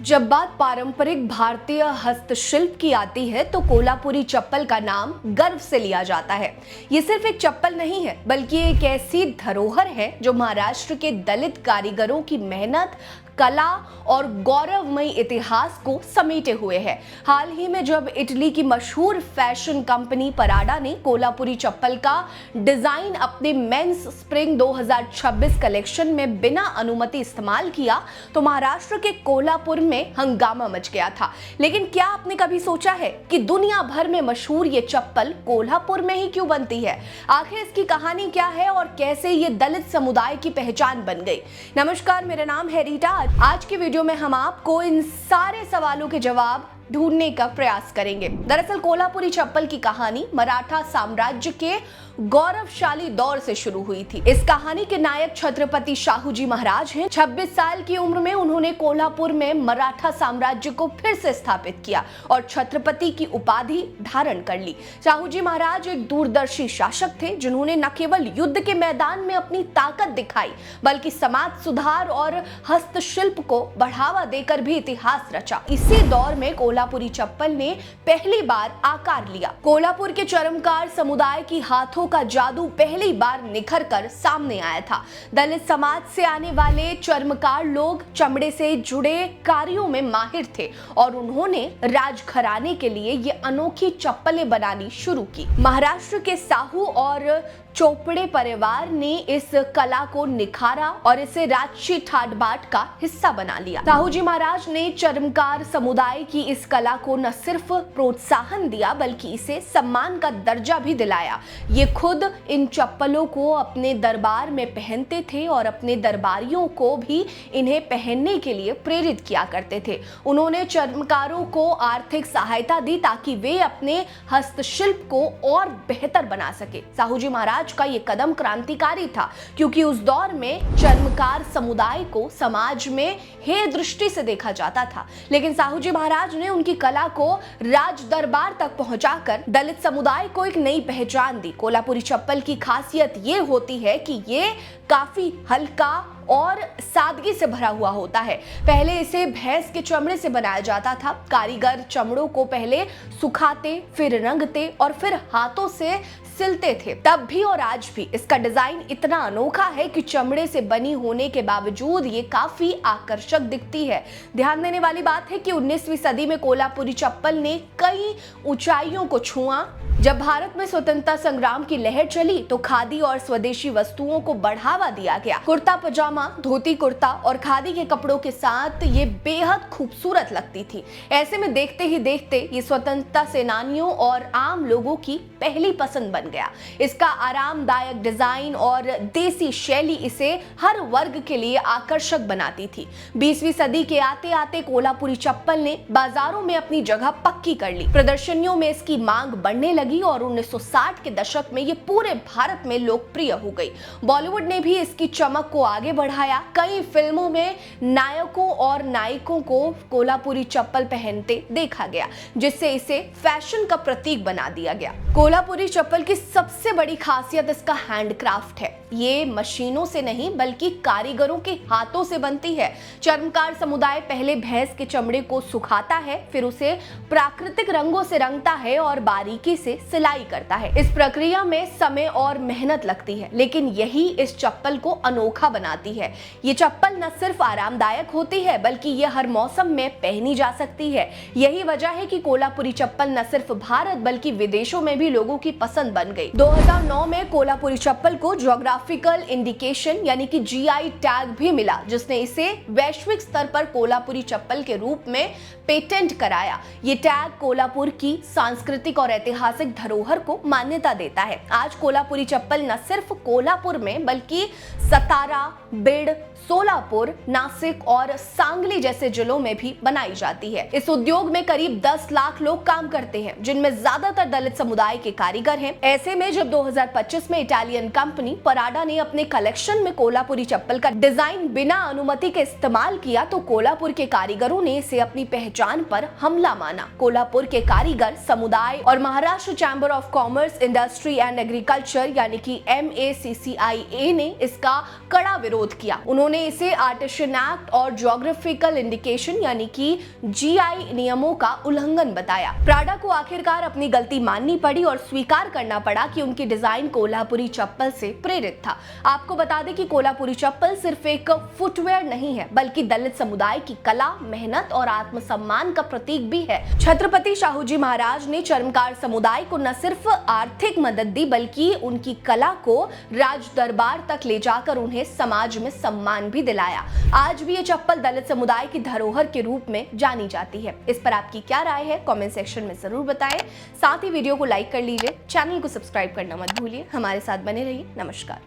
जब बात पारंपरिक भारतीय हस्तशिल्प की आती है तो कोल्हापुरी चप्पल का नाम गर्व से लिया जाता है। ये सिर्फ एक चप्पल नहीं है बल्कि एक ऐसी धरोहर है जो महाराष्ट्र के दलित कारीगरों की मेहनत, कला और गौरवमयी इतिहास को समेटे हुए है। हाल ही में जब इटली की मशहूर फैशन कंपनी पराडा ने कोल्हापुरी चप्पल का डिजाइन अपने मेंस स्प्रिंग 2026 कलेक्शन में बिना अनुमति इस्तेमाल किया तो महाराष्ट्र के कोल्हापुर में हंगामा मच गया था। लेकिन क्या आपने कभी सोचा है कि दुनिया भर में मशहूर ये चप्पल कोल्हापुर में ही क्यों बनती है? आखिर इसकी कहानी क्या है और कैसे ये दलित समुदाय की पहचान बन गई? नमस्कार, मेरा नाम है रीटा। आज की वीडियो में हम आपको इन सारे सवालों के जवाब ढूंढने का प्रयास करेंगे। दरअसल कोल्हापुरी चप्पल की कहानी मराठा साम्राज्य के गौरवशाली दौर से शुरू हुई थी। इस कहानी के नायक छत्रपति शाहूजी महाराज हैं। 26 साल की उम्र में उन्होंने कोल्हापुर में मराठा साम्राज्य को फिर से स्थापित किया और छत्रपति की उपाधि धारण कर ली। शाहूजी महाराज एक दूरदर्शी शासक थे जिन्होंने न केवल युद्ध के मैदान में अपनी ताकत दिखाई बल्कि समाज सुधार और हस्तशिल्प को बढ़ावा देकर भी इतिहास रचा। इसी दौर में कोल्हापुरी चप्पल ने पहली बार आकार लिया। कोल्हापुर के चर्मकार समुदाय की हाथों का जादू पहली बार निखर कर सामने आया था। दलित समाज से आने वाले चर्मकार लोग चमड़े से जुड़े कार्यों में माहिर थे और उन्होंने राजघराने के लिए ये अनोखी चप्पलें बनानी शुरू की। महाराष्ट्र के साहू और चोपड़े परिवार ने इस कला को निखारा और इसे राजसी ठाट बाट का हिस्सा बना लिया। साहूजी महाराज ने चर्मकार समुदाय की इस कला को न सिर्फ प्रोत्साहन दिया बल्कि इसे सम्मान का दर्जा भी दिलाया। ये खुद इन चप्पलों को अपने दरबार में पहनते थे और अपने दरबारियों को भी इन्हें पहनने के लिए प्रेरित किया करते थे। उन्होंने चर्मकारों को आर्थिक सहायता दी ताकि वे अपने हस्तशिल्प को और बेहतर बना सके। साहूजी महाराज का ये कदम क्रांतिकारी था क्योंकि उस दौर में चर्मकार समुदाय को समाज में हेय दृष्टि से देखा जाता था। लेकिन साहूजी महाराज ने उनकी कला को राज दरबार तक पहुंचाकर दलित समुदाय को एक नई पहचान दी। कोल्हापुरी चप्पल की खासियत ये होती है कि ये काफी हल्का और सादगी से भरा हुआ होता है। पहले इसे भैंस के चमड़े से बनाया जाता था। कारीगर चमड़ों को पहले सुखाते, फिर रंगते और फिर हाथों से सिलते थे। तब भी और आज भी इसका डिजाइन इतना अनोखा है कि चमड़े से बनी होने के बावजूद ये काफी आकर्षक दिखती है। ध्यान देने वाली बात है कि 19वीं सदी में कोल्हापुरी चप्पल ने कई ऊंचाइयों को छुआ। जब भारत में स्वतंत्रता संग्राम की लहर चली तो खादी और स्वदेशी वस्तुओं को बढ़ावा दिया गया। कुर्ता पजामा, धोती कुर्ता और खादी के कपड़ों के साथ ये बेहद खूबसूरत लगती थी। ऐसे में देखते ही देखते ये स्वतंत्रता सेनानियों और आम लोगों की पहली पसंद बन गया। इसका आरामदायक डिजाइन और देसी शैली इसे हर वर्ग के लिए आकर्षक बनाती थी। 20वीं सदी के आते आते कोल्हापुरी चप्पल ने बाजारों में अपनी जगह पक्की कर ली। प्रदर्शनियों में इसकी मांग बढ़ने लगी और 1960 के दशक में ये पूरे भारत में लोकप्रिय हो गई। बॉलीवुड ने भी इसकी चमक को आगे बढ़ाया। कई फिल्मों में नायकों और नायिकों को कोल्हापुरी चप्पल पहनते देखा गया जिससे इसे फैशन का प्रतीक बना दिया गया। कोल्हापुरी चप्पल की सबसे बड़ी खासियत इसका हैंडक्राफ्ट है। ये मशीनों से नहीं बल्कि कारीगरों के हाथों से बनती है। चर्मकार समुदाय पहले भैंस के चमड़े को सुखाता है, फिर उसे प्राकृतिक रंगों से रंगता है और बारीकी से सिलाई करता है। इस प्रक्रिया में समय और मेहनत लगती है लेकिन यही इस चप्पल को अनोखा बनाती है। ये चप्पल न सिर्फ आरामदायक होती है बल्कि ये हर मौसम में पहनी जा सकती है। यही वजह है कि कोल्हापुरी चप्पल न सिर्फ भारत बल्कि विदेशों में भी लोगों की पसंद बन गई। 2009 में कोल्हापुरी चप्पल को ज्योग्राफिकल इंडिकेशन यानी कि जीआई टैग भी मिला जिसने इसे वैश्विक स्तर पर कोल्हापुरी चप्पल के रूप में पेटेंट कराया। ये टैग कोल्हापुर की सांस्कृतिक और ऐतिहासिक धरोहर को मान्यता देता है। आज कोल्हापुरी चप्पल न सिर्फ कोल्हापुर में बल्कि सतारा, बिड, सोलापुर, नासिक और सांगली जैसे जिलों में भी बनाई जाती है। इस उद्योग में करीब 10 लाख लोग काम करते हैं जिनमें ज्यादातर दलित समुदाय के कारीगर हैं। ऐसे में जब 2025 में इटालियन कंपनी पराडा ने अपने कलेक्शन में कोल्हापुरी चप्पल का डिजाइन बिना अनुमति के इस्तेमाल किया तो कोल्हापुर के कारीगरों ने इसे अपनी पहचान पर हमला माना। कोल्हापुर के कारीगर समुदाय और Maharashtra chamber of commerce, industry and agriculture यानी कि MACCIA ने इसका कड़ा विरोध किया। उन्होंने उन्होंने इसे आर्टिशन एक्ट और ज्योग्राफिकल इंडिकेशन यानी कि जीआई नियमों का उल्लंघन बताया। प्राडा को आखिरकार अपनी गलती माननी पड़ी और स्वीकार करना पड़ा कि उनकी डिजाइन कोल्हापुरी चप्पल से प्रेरित था। आपको बता दें कि कोल्हापुरी चप्पल सिर्फ एक फुटवेयर नहीं है, बल्कि दलित समुदाय की कला, मेहनत और आत्मसम्मान का प्रतीक भी है। छत्रपति शाहूजी महाराज ने चर्मकार समुदाय को न सिर्फ आर्थिक मदद दी, बल्कि उनकी कला को राज दरबार तक ले जाकर उन्हें समाज में सम्मान भी दिलाया। आज भी ये चप्पल दलित समुदाय की धरोहर के रूप में जानी जाती है। इस पर आपकी क्या राय है, कमेंट सेक्शन में जरूर बताएं। साथ ही वीडियो को लाइक कर लीजिए, चैनल को सब्सक्राइब करना मत भूलिए। हमारे साथ बने रहिए। नमस्कार।